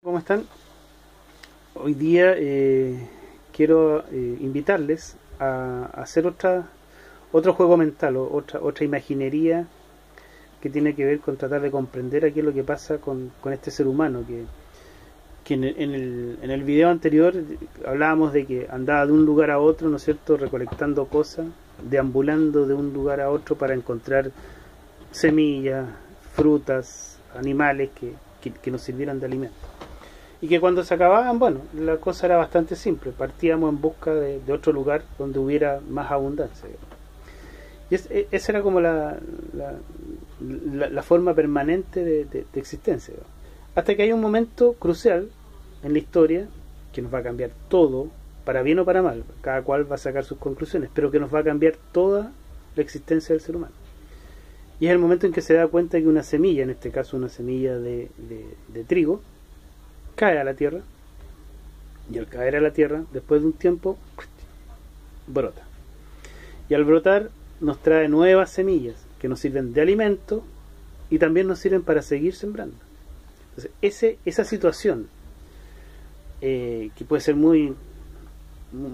¿Cómo están? Hoy día quiero invitarles a hacer otro juego mental o otra imaginería que tiene que ver con tratar de comprender aquí lo que pasa con este ser humano que en el video anterior hablábamos de que andaba de un lugar a otro, ¿no es cierto?, recolectando cosas, deambulando de un lugar a otro para encontrar semillas, frutas, animales que nos sirvieran de alimento. Y que cuando se acababan, bueno, la cosa era bastante simple. Partíamos en busca de otro lugar donde hubiera más abundancia. Y esa era como la forma permanente de existencia. Hasta que hay un momento crucial en la historia que nos va a cambiar todo, para bien o para mal. Cada cual va a sacar sus conclusiones, pero que nos va a cambiar toda la existencia del ser humano. Y es el momento en que se da cuenta que una semilla, en este caso una semilla de trigo, cae a la tierra, y al caer a la tierra, después de un tiempo, brota. Y al brotar nos trae nuevas semillas que nos sirven de alimento y también nos sirven para seguir sembrando. Entonces, esa situación, que puede ser muy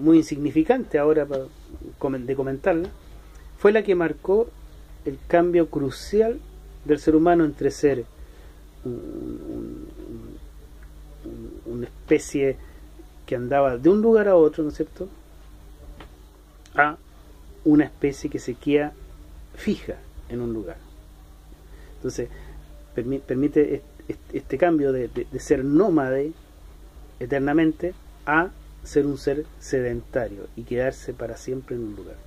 insignificante ahora de comentarla, fue la que marcó el cambio crucial del ser humano entre ser una especie que andaba de un lugar a otro, ¿no es cierto?, a una especie que se queda fija en un lugar. Entonces permite este cambio de ser nómade eternamente a ser un ser sedentario y quedarse para siempre en un lugar.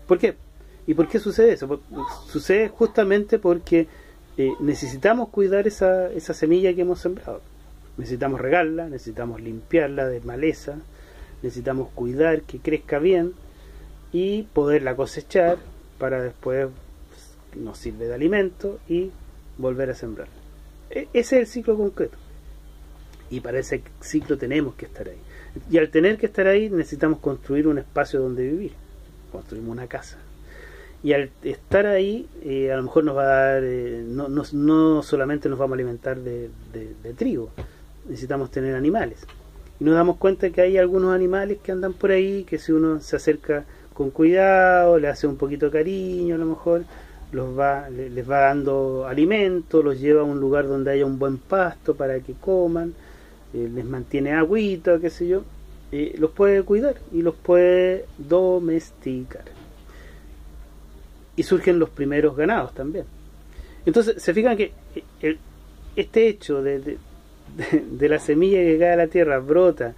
¿Por qué? ¿Y por qué sucede eso? Pues sucede justamente porque necesitamos cuidar esa semilla que hemos sembrado. Necesitamos regarla, necesitamos limpiarla de maleza, necesitamos cuidar que crezca bien y poderla cosechar para después nos sirve de alimento y volver a sembrarla. Ese es el ciclo concreto. Y para ese ciclo tenemos que estar ahí. Y al tener que estar ahí necesitamos construir un espacio donde vivir. Construimos una casa. Y al estar ahí, a lo mejor nos va a dar, no solamente nos vamos a alimentar de trigo, necesitamos tener animales. Y nos damos cuenta que hay algunos animales que andan por ahí, que si uno se acerca con cuidado, le hace un poquito de cariño, a lo mejor les va dando alimento, los lleva a un lugar donde haya un buen pasto para que coman, les mantiene agüita, qué sé yo, los puede cuidar y los puede domesticar. Y surgen los primeros ganados también. Entonces se fijan que este hecho de la semilla que cae a la tierra, brota,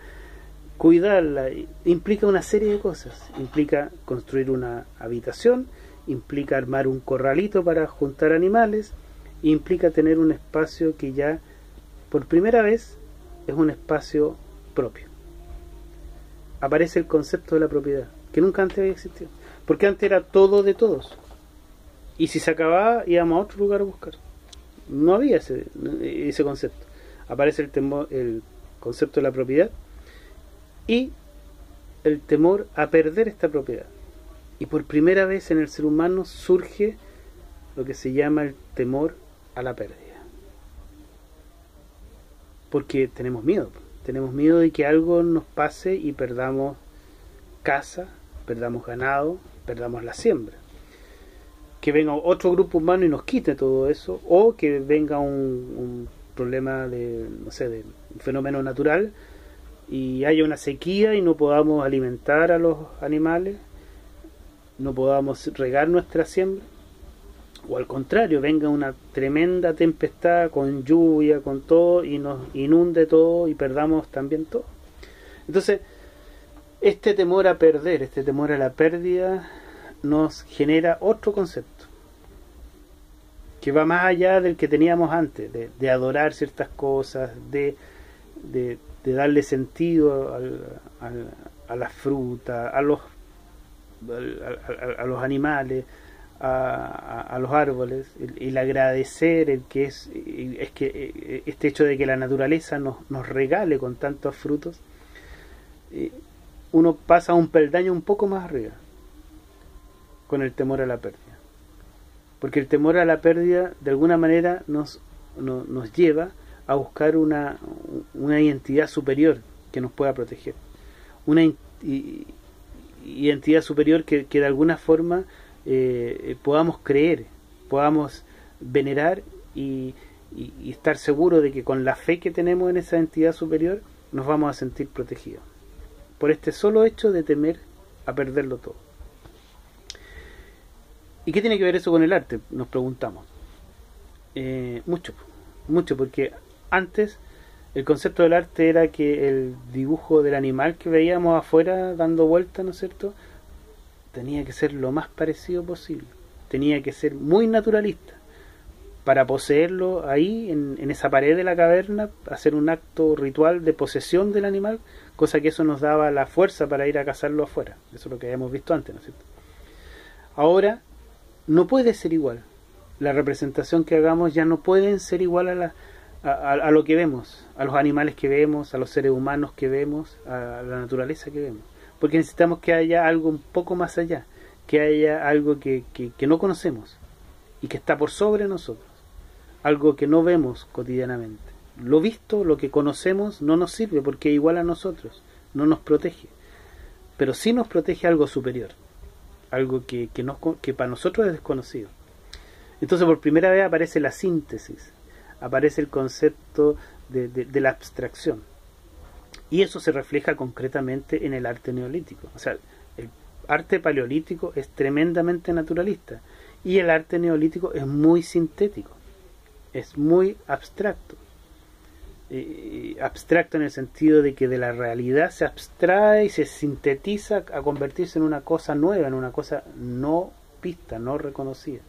cuidarla, implica una serie de cosas. Implica construir una habitación, implica armar un corralito para juntar animales, implica tener un espacio que ya por primera vez es un espacio propio. Aparece el concepto de la propiedad, que nunca antes había existido, porque antes era todo de todos, y si se acababa íbamos a otro lugar a buscar. No había ese concepto. Aparece el concepto de la propiedad y el temor a perder esta propiedad. Y por primera vez en el ser humano surge lo que se llama el temor a la pérdida. Porque tenemos miedo de que algo nos pase y perdamos casa, perdamos ganado, perdamos la siembra. Que venga otro grupo humano y nos quite todo eso, o que venga un problema de un fenómeno natural y haya una sequía y no podamos alimentar a los animales, no podamos regar nuestra siembra, o al contrario, venga una tremenda tempestad con lluvia, con todo, y nos inunde todo y perdamos también todo. Entonces, este temor a perder, este temor a la pérdida, nos genera otro concepto que va más allá del que teníamos antes, de adorar ciertas cosas, de darle sentido a la fruta, a los animales, a los árboles, el agradecer, el que es que este hecho de que la naturaleza nos regale con tantos frutos, uno pasa un peldaño un poco más arriba con el temor a la pérdida. Porque el temor a la pérdida de alguna manera nos lleva a buscar una identidad superior que nos pueda proteger, una identidad superior que de alguna forma podamos creer, podamos venerar y estar seguros de que con la fe que tenemos en esa entidad superior nos vamos a sentir protegidos por este solo hecho de temer a perderlo todo. ¿Y qué tiene que ver eso con el arte? Nos preguntamos. Mucho, porque antes el concepto del arte era que el dibujo del animal que veíamos afuera dando vueltas, ¿no es cierto?, tenía que ser lo más parecido posible, tenía que ser muy naturalista para poseerlo ahí en esa pared de la caverna, hacer un acto ritual de posesión del animal, cosa que eso nos daba la fuerza para ir a cazarlo afuera. Eso es lo que habíamos visto antes, ¿no es cierto? Ahora no puede ser igual. La representación que hagamos ya no pueden ser igual a lo que vemos, a los animales que vemos, a los seres humanos que vemos, a la naturaleza que vemos, porque necesitamos que haya algo un poco más allá, que haya algo que no conocemos y que está por sobre nosotros, algo que no vemos cotidianamente. Lo visto, lo que conocemos, no nos sirve porque es igual a nosotros, no nos protege, pero sí nos protege algo superior, algo que para nosotros es desconocido. Entonces por primera vez aparece la síntesis, aparece el concepto de la abstracción, y eso se refleja concretamente en el arte neolítico. O sea, el arte paleolítico es tremendamente naturalista y el arte neolítico es muy sintético, es muy abstracto. Abstracto en el sentido de que de la realidad se abstrae y se sintetiza a convertirse en una cosa nueva, en una cosa no vista, no reconocida.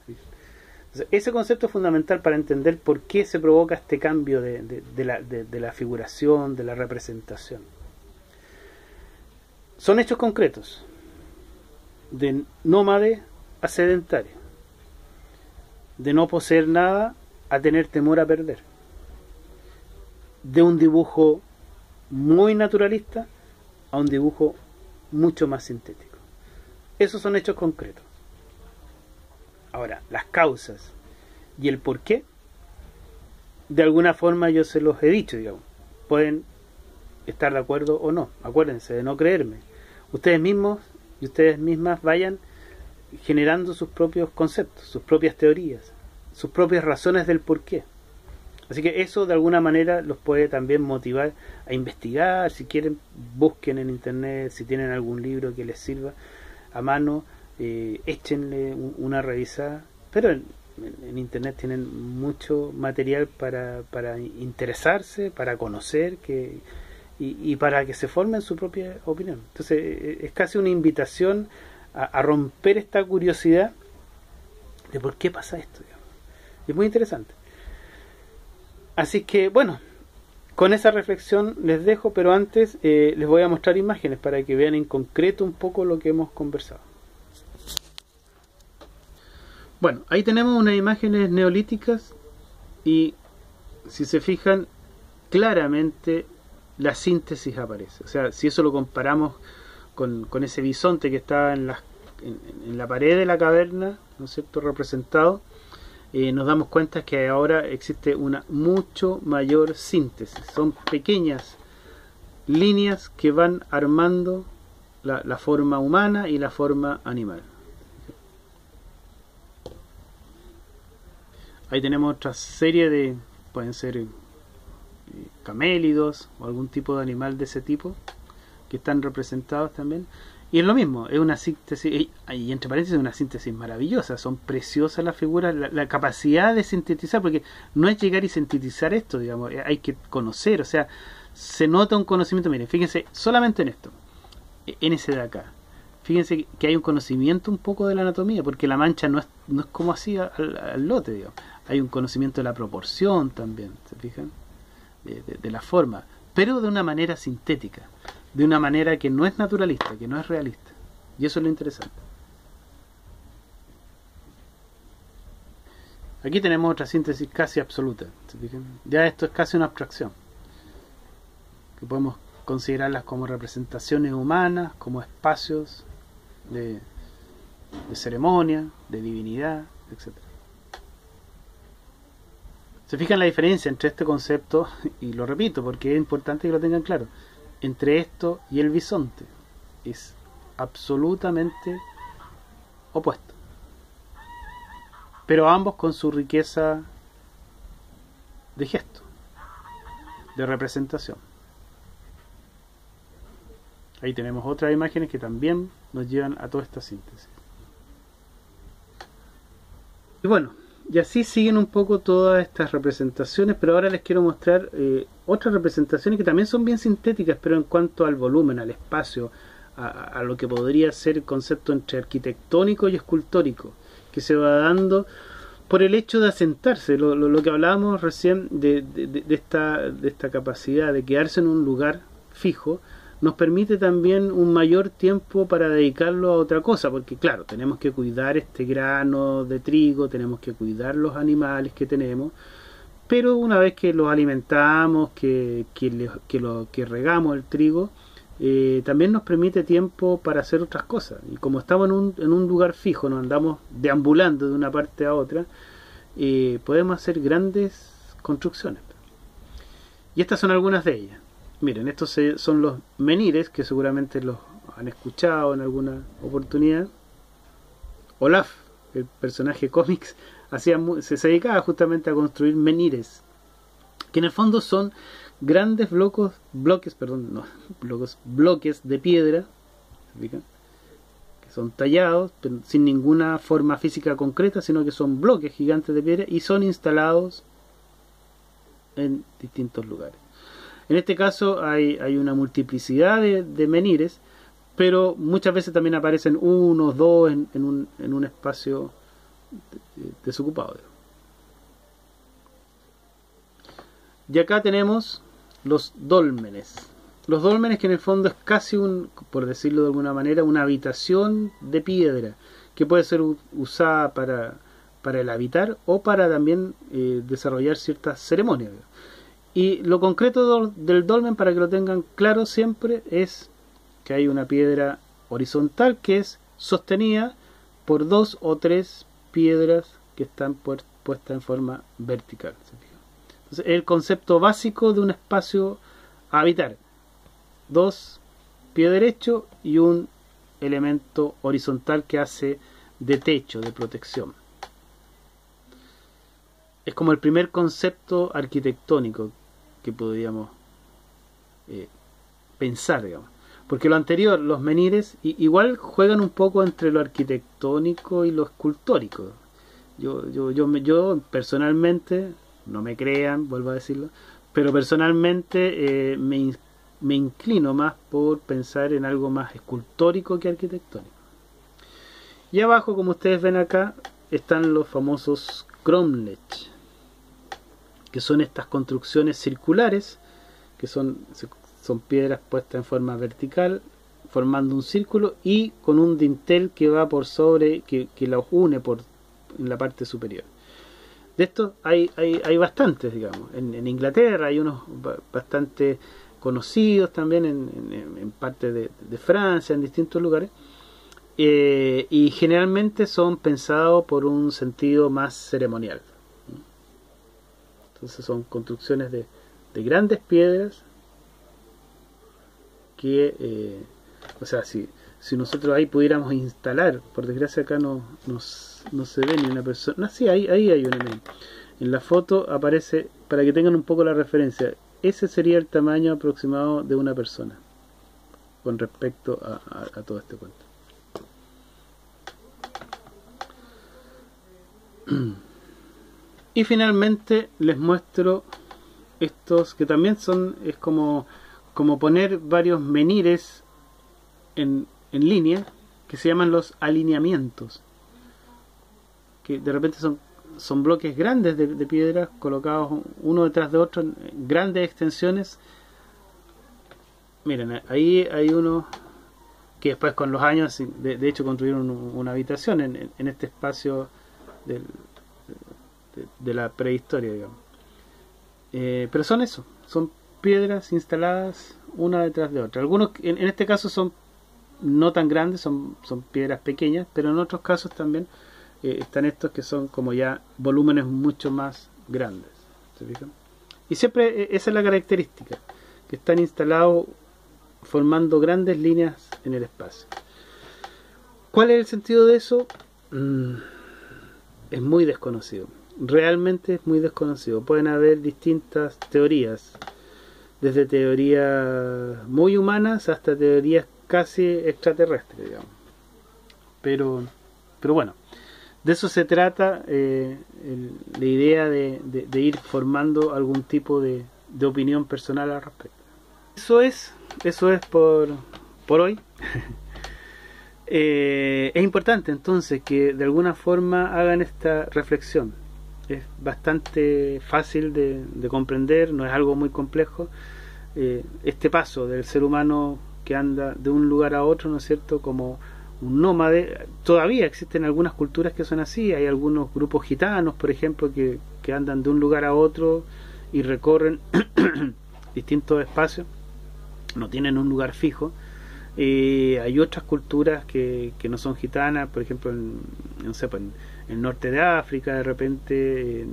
Entonces, ese concepto es fundamental para entender por qué se provoca este cambio de la figuración, de la representación. Son hechos concretos, de nómade a sedentario, de no poseer nada a tener temor a perder, de un dibujo muy naturalista a un dibujo mucho más sintético. Esos son hechos concretos. Ahora, las causas y el por qué, de alguna forma yo se los he dicho, digamos. Pueden estar de acuerdo o no. Acuérdense de no creerme. Ustedes mismos y ustedes mismas vayan generando sus propios conceptos, sus propias teorías, sus propias razones del por qué. Así que eso de alguna manera los puede también motivar a investigar. Si quieren, busquen en internet, si tienen algún libro que les sirva a mano, échenle una revisada. Pero en internet tienen mucho material para interesarse, para conocer y para que se formen su propia opinión. Entonces es casi una invitación a romper esta curiosidad de por qué pasa esto, digamos. Es muy interesante. Así que bueno, con esa reflexión les dejo, pero antes les voy a mostrar imágenes para que vean en concreto un poco lo que hemos conversado. Bueno, ahí tenemos unas imágenes neolíticas y si se fijan claramente la síntesis aparece. O sea, si eso lo comparamos con ese bisonte que estaba en la pared de la caverna, ¿no es cierto?, representado, nos damos cuenta que ahora existe una mucho mayor síntesis. Son pequeñas líneas que van armando la forma humana y la forma animal. Ahí tenemos otra serie de, pueden ser camélidos o algún tipo de animal de ese tipo que están representados también. Y es lo mismo, es una síntesis, y entre paréntesis, una síntesis maravillosa. Son preciosas las figuras, la capacidad de sintetizar, porque no es llegar y sintetizar esto, digamos, hay que conocer, o sea, se nota un conocimiento. Miren, fíjense solamente en esto, en ese de acá. Fíjense que hay un conocimiento un poco de la anatomía, porque la mancha no es como así al lote, digamos. Hay un conocimiento de la proporción también, ¿se fijan? De la forma, pero de una manera sintética, de una manera que no es naturalista, que no es realista. Y eso es lo interesante. Aquí tenemos otra síntesis casi absoluta, ¿se fijan? Ya esto es casi una abstracción, que podemos considerarlas como representaciones humanas, como espacios de ceremonia, de divinidad, etc. ¿Se fijan la diferencia entre este concepto? Y lo repito porque es importante que lo tengan claro. Entre esto y el bisonte. Es absolutamente opuesto. Pero ambos con su riqueza de gesto, de representación. Ahí tenemos otras imágenes que también nos llevan a toda esta síntesis. Y bueno, y así siguen un poco todas estas representaciones, pero ahora les quiero mostrar otras representaciones que también son bien sintéticas, pero en cuanto al volumen, al espacio, a lo que podría ser el concepto entre arquitectónico y escultórico, que se va dando por el hecho de asentarse, lo que hablábamos recién de esta capacidad de quedarse en un lugar fijo, nos permite también un mayor tiempo para dedicarlo a otra cosa, porque claro, tenemos que cuidar este grano de trigo, tenemos que cuidar los animales que tenemos, pero una vez que los alimentamos, que regamos el trigo, también nos permite tiempo para hacer otras cosas. Y como estamos en un lugar fijo, nos andamos deambulando de una parte a otra, podemos hacer grandes construcciones. Y estas son algunas de ellas. Miren, estos son los menhires, que seguramente los han escuchado en alguna oportunidad. Olaf, el personaje cómics, se dedicaba justamente a construir menhires, que en el fondo son grandes bloques de piedra, que son tallados pero sin ninguna forma física concreta, sino que son bloques gigantes de piedra y son instalados en distintos lugares. En este caso hay una multiplicidad de menhires, pero muchas veces también aparecen unos, dos en un espacio desocupado. Y acá tenemos los dólmenes. Los dólmenes, que en el fondo es casi por decirlo de alguna manera, una habitación de piedra que puede ser usada para el habitar o para también desarrollar ciertas ceremonias. Y lo concreto del dolmen, para que lo tengan claro siempre, es que hay una piedra horizontal que es sostenida por 2 o 3 piedras que están puestas en forma vertical. Entonces, el concepto básico de un espacio a habitar: 2 pies derechos y un elemento horizontal que hace de techo, de protección. Es como el primer concepto arquitectónico que podríamos pensar, digamos. Porque lo anterior, los menhires, igual juegan un poco entre lo arquitectónico y lo escultórico. Yo personalmente, no me crean, vuelvo a decirlo, pero personalmente me inclino más por pensar en algo más escultórico que arquitectónico. Y abajo, como ustedes ven acá, están los famosos cromlech, que son estas construcciones circulares, que son piedras puestas en forma vertical, formando un círculo y con un dintel que va por sobre, que los une en la parte superior. De estos hay bastantes, digamos. En Inglaterra hay unos bastante conocidos también, en parte de Francia, en distintos lugares. Y generalmente son pensados por un sentido más ceremonial. Entonces son construcciones de grandes piedras que, o sea, si nosotros ahí pudiéramos instalar, por desgracia acá no se ve ni una persona. Sí, ahí hay un elemento. En la foto aparece, para que tengan un poco la referencia, ese sería el tamaño aproximado de una persona con respecto a todo este cuento. Y finalmente les muestro estos que también es como poner varios menhires en línea, que se llaman los alineamientos, que de repente son bloques grandes de piedra colocados uno detrás de otro en grandes extensiones. Miren, ahí hay uno que después con los años de hecho construyeron una habitación en este espacio de la prehistoria, digamos. Pero son piedras instaladas una detrás de otra. Algunos en este caso son no tan grandes, son piedras pequeñas, pero en otros casos también están estos que son como ya volúmenes mucho más grandes. ¿se fijan? Y siempre esa es la característica, que están instalados formando grandes líneas en el espacio. ¿Cuál es el sentido de eso? Es muy desconocido. Realmente es muy desconocido. Pueden haber distintas teorías, desde teorías muy humanas hasta teorías casi extraterrestres, digamos. Pero bueno, de eso se trata la idea de ir formando algún tipo de opinión personal al respecto. Eso es por hoy. Es importante entonces que de alguna forma hagan esta reflexión. Es bastante fácil de comprender, no es algo muy complejo. Este paso del ser humano que anda de un lugar a otro, ¿no es cierto?, como un nómade. Todavía existen algunas culturas que son así. Hay algunos grupos gitanos, por ejemplo, que andan de un lugar a otro y recorren distintos espacios, no tienen un lugar fijo. Hay otras culturas que no son gitanas, por ejemplo en el norte de África, de repente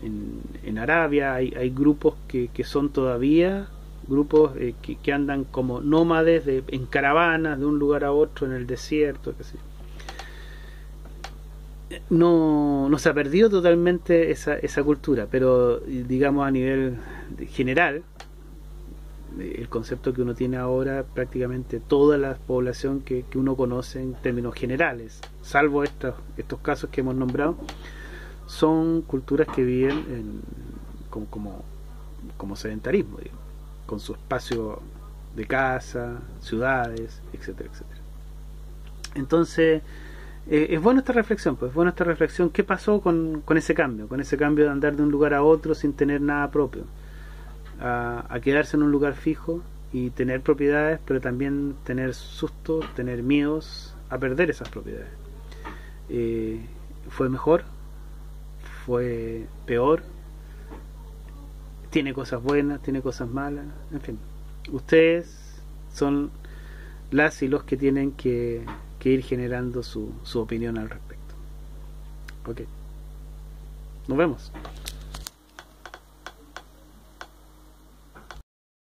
en Arabia hay grupos que son todavía grupos que andan como nómades en caravanas de un lugar a otro en el desierto, qué sé yo. No se ha perdido totalmente esa cultura, pero digamos a nivel general, el concepto que uno tiene ahora, prácticamente toda la población que uno conoce en términos generales, salvo estos casos que hemos nombrado, son culturas que viven como sedentarismo, digamos, con su espacio de casa, ciudades, etcétera, etcétera. Entonces es buena esta reflexión, pues es buena esta reflexión. ¿Qué pasó con ese cambio de andar de un lugar a otro sin tener nada propio, a quedarse en un lugar fijo y tener propiedades, pero también tener sustos, tener miedos a perder esas propiedades? ¿Fue mejor? ¿Fue peor? ¿Tiene cosas buenas? ¿Tiene cosas malas? En fin, ustedes son las y los que tienen que ir generando su opinión al respecto. Ok, nos vemos.